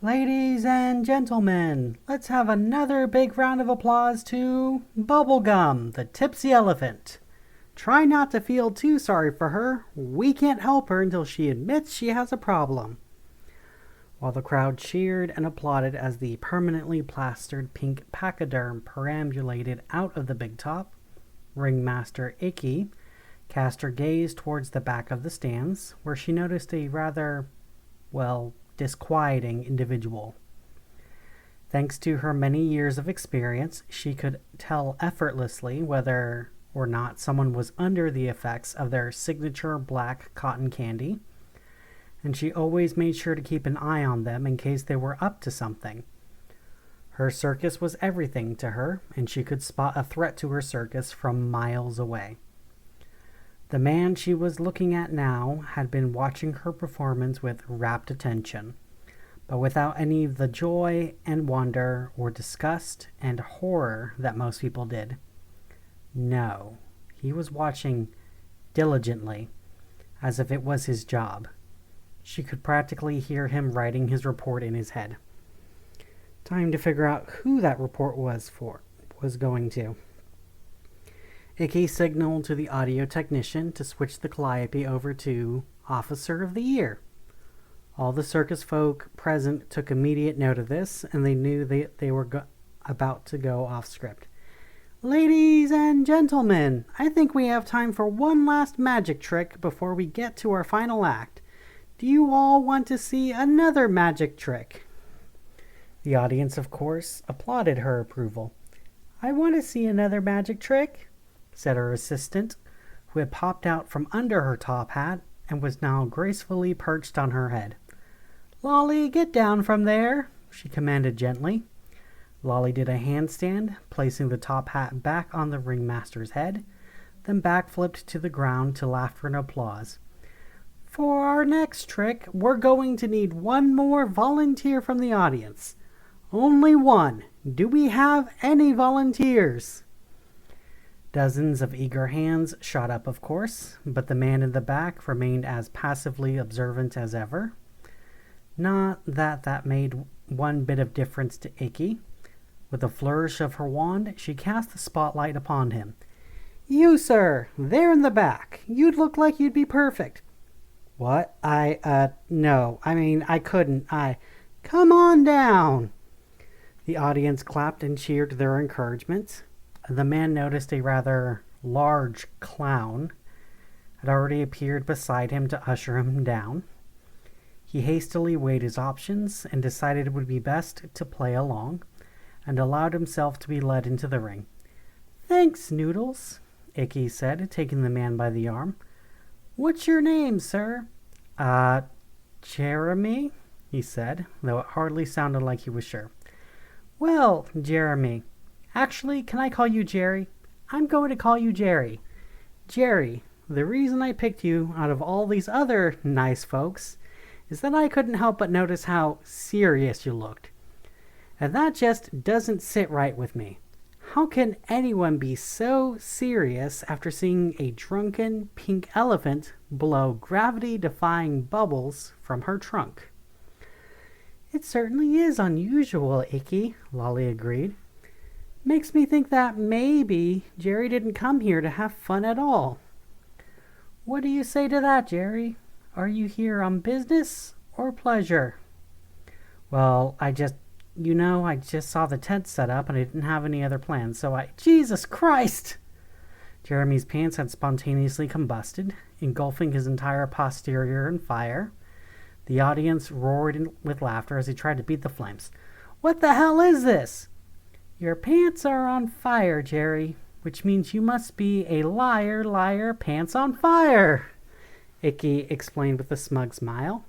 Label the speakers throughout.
Speaker 1: Ladies and gentlemen, let's have another big round of applause to Bubblegum, the tipsy elephant. Try not to feel too sorry for her. We can't help her until she admits she has a problem. While the crowd cheered and applauded as the permanently plastered pink pachyderm perambulated out of the big top, Ringmaster Icky cast her gaze towards the back of the stands, where she noticed a rather, disquieting individual. Thanks to her many years of experience, she could tell effortlessly whether or not someone was under the effects of their signature black cotton candy, and she always made sure to keep an eye on them in case they were up to something. Her circus was everything to her, and she could spot a threat to her circus from miles away. The man she was looking at now had been watching her performance with rapt attention, but without any of the joy and wonder or disgust and horror that most people did. No, he was watching diligently, as if it was his job. She could practically hear him writing his report in his head. Time to figure out who that report was going to. Icky signaled to the audio technician to switch the calliope over to Officer of the Year. All the circus folk present took immediate note of this, and they knew they were about to go off script. Ladies and gentlemen, I think we have time for one last magic trick before we get to our final act. Do you all want to see another magic trick? The audience, of course, applauded her approval. I want to see another magic trick, said her assistant, who had popped out from under her top hat and was now gracefully perched on her head. Lolly, get down from there, she commanded gently. Lolly did a handstand, placing the top hat back on the ringmaster's head, then backflipped to the ground to laughter and applause. For our next trick, we're going to need one more volunteer from the audience. Only one. Do we have any volunteers? Dozens of eager hands shot up, of course, but the man in the back remained as passively observant as ever. Not that that made one bit of difference to Icky. With a flourish of her wand, she cast the spotlight upon him. You, sir, there in the back. You'd look like you'd be perfect. What? No. I couldn't. Come on down. The audience clapped and cheered their encouragement. The man noticed a rather large clown had already appeared beside him to usher him down. He hastily weighed his options and decided it would be best to play along, and allowed himself to be led into the ring. Thanks, Noodles, Icky said, taking the man by the arm. What's your name, sir? Jeremy, he said, though it hardly sounded like he was sure. Well, Jeremy. Actually, can I call you Jerry? I'm going to call you Jerry. Jerry, the reason I picked you out of all these other nice folks is that I couldn't help but notice how serious you looked. And that just doesn't sit right with me. How can anyone be so serious after seeing a drunken pink elephant blow gravity-defying bubbles from her trunk? It certainly is unusual, Icky, Lolly agreed. Makes me think that maybe Jerry didn't come here to have fun at all. What do you say to that, Jerry? Are you here on business or pleasure? Well, I just saw the tent set up and I didn't have any other plans, so Jesus Christ! Jeremy's pants had spontaneously combusted, engulfing his entire posterior in fire. The audience roared with laughter as he tried to beat the flames. What the hell is this? Your pants are on fire, Jerry, which means you must be a liar, liar, pants on fire, Icky explained with a smug smile.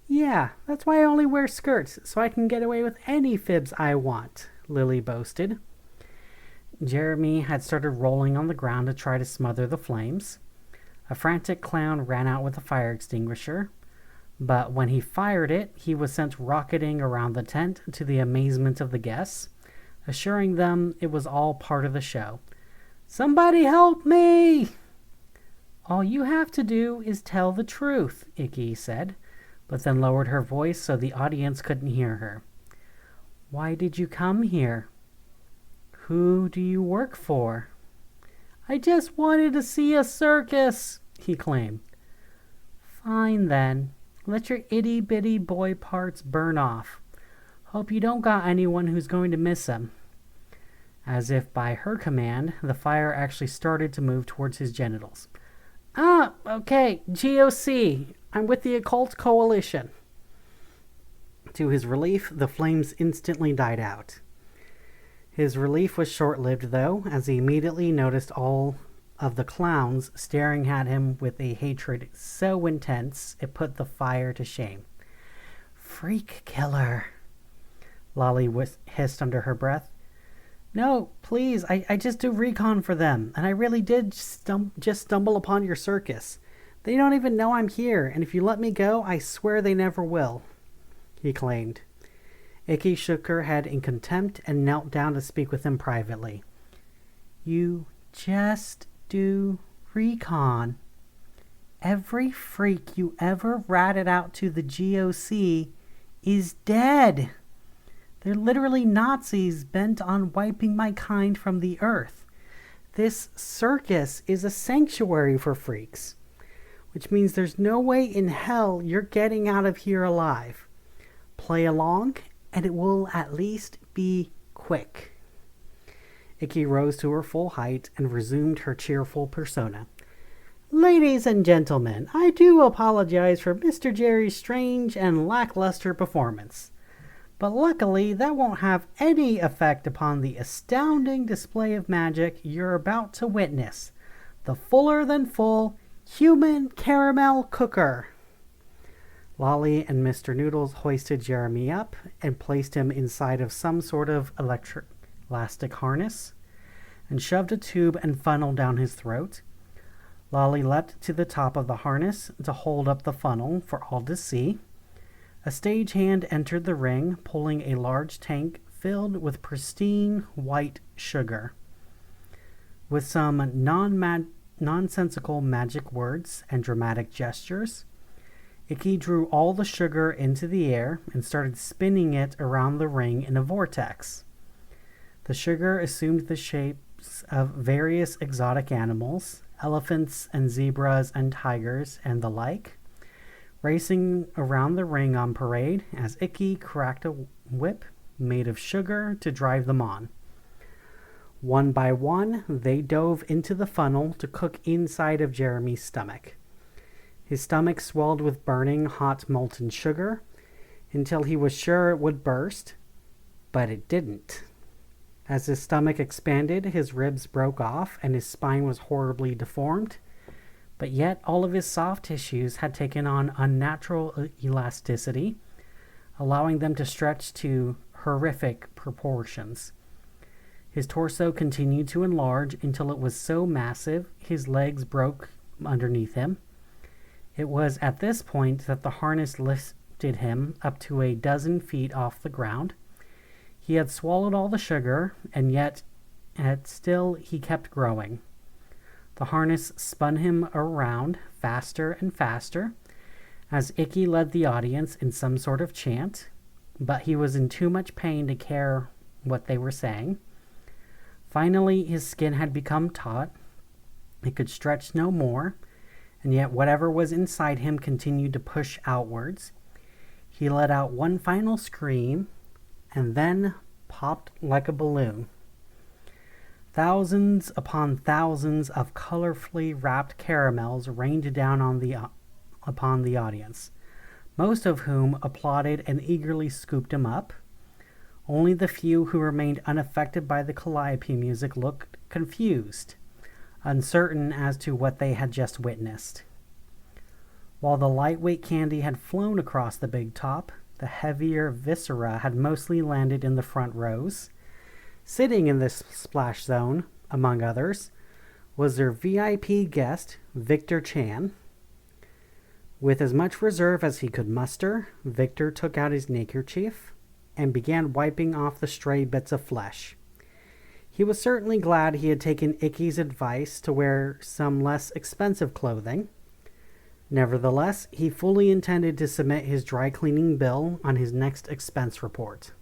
Speaker 1: Yeah, that's why I only wear skirts, so I can get away with any fibs I want, Lily boasted. Jeremy had started rolling on the ground to try to smother the flames. A frantic clown ran out with a fire extinguisher, but when he fired it, he was sent rocketing around the tent to the amazement of the guests, assuring them it was all part of the show. Somebody help me! All you have to do is tell the truth, Icky said. but then lowered her voice so the audience couldn't hear her. "Why did you come here? Who do you work for?" "I just wanted to see a circus," he claimed. "Fine then. Let your itty-bitty boy parts burn off. Hope you don't got anyone who's going to miss him." As if by her command, the fire actually started to move towards his genitals. "Ah, okay, GOC. I'm with the Occult Coalition." To his relief, the flames instantly died out. His relief was short-lived, though, as he immediately noticed all of the clowns staring at him with a hatred so intense it put the fire to shame. "Freak killer," Lolly hissed under her breath. "No, please, I just do recon for them, and I really did just stumble upon your circus. They don't even know I'm here, and if you let me go, I swear they never will," he claimed. Icky shook her head in contempt and knelt down to speak with him privately. "You just do recon. Every freak you ever ratted out to the GOC is dead. They're literally Nazis bent on wiping my kind from the earth. This circus is a sanctuary for freaks, which means there's no way in hell you're getting out of here alive. Play along, and it will at least be quick." Icky rose to her full height and resumed her cheerful persona. "Ladies and gentlemen, I do apologize for Mr. Jerry's strange and lackluster performance. But luckily, that won't have any effect upon the astounding display of magic you're about to witness. The fuller-than-full human caramel cooker." Lolly and Mr. Noodles hoisted Jeremy up and placed him inside of some sort of elastic harness and shoved a tube and funnel down his throat. Lolly leapt to the top of the harness to hold up the funnel for all to see. A stagehand entered the ring, pulling a large tank filled with pristine white sugar. With some nonsensical magic words and dramatic gestures, Icky drew all the sugar into the air and started spinning it around the ring in a vortex. The sugar assumed the shapes of various exotic animals, elephants and zebras and tigers and the like, racing around the ring on parade as Icky cracked a whip made of sugar to drive them on. One by one, they dove into the funnel to cook inside of Jeremy's stomach. His stomach swelled with burning hot molten sugar until he was sure it would burst, but it didn't. As his stomach expanded, his ribs broke off and his spine was horribly deformed, but yet all of his soft tissues had taken on unnatural elasticity, allowing them to stretch to horrific proportions. His torso continued to enlarge until it was so massive his legs broke underneath him. It was at this point that the harness lifted him up to a dozen feet off the ground. He had swallowed all the sugar, and yet still he kept growing. The harness spun him around faster and faster as Icky led the audience in some sort of chant, but he was in too much pain to care what they were saying. Finally, his skin had become taut. It could stretch no more, and yet whatever was inside him continued to push outwards. He let out one final scream, and then popped like a balloon. Thousands upon thousands of colorfully wrapped caramels rained down upon the audience, most of whom applauded and eagerly scooped him up. Only the few who remained unaffected by the calliope music looked confused, uncertain as to what they had just witnessed. While the lightweight candy had flown across the big top, the heavier viscera had mostly landed in the front rows. Sitting in this splash zone, among others, was their VIP guest, Victor Chan. With as much reserve as he could muster, Victor took out his neckerchief and began wiping off the stray bits of flesh. He was certainly glad he had taken Icky's advice to wear some less expensive clothing. Nevertheless, he fully intended to submit his dry cleaning bill on his next expense report.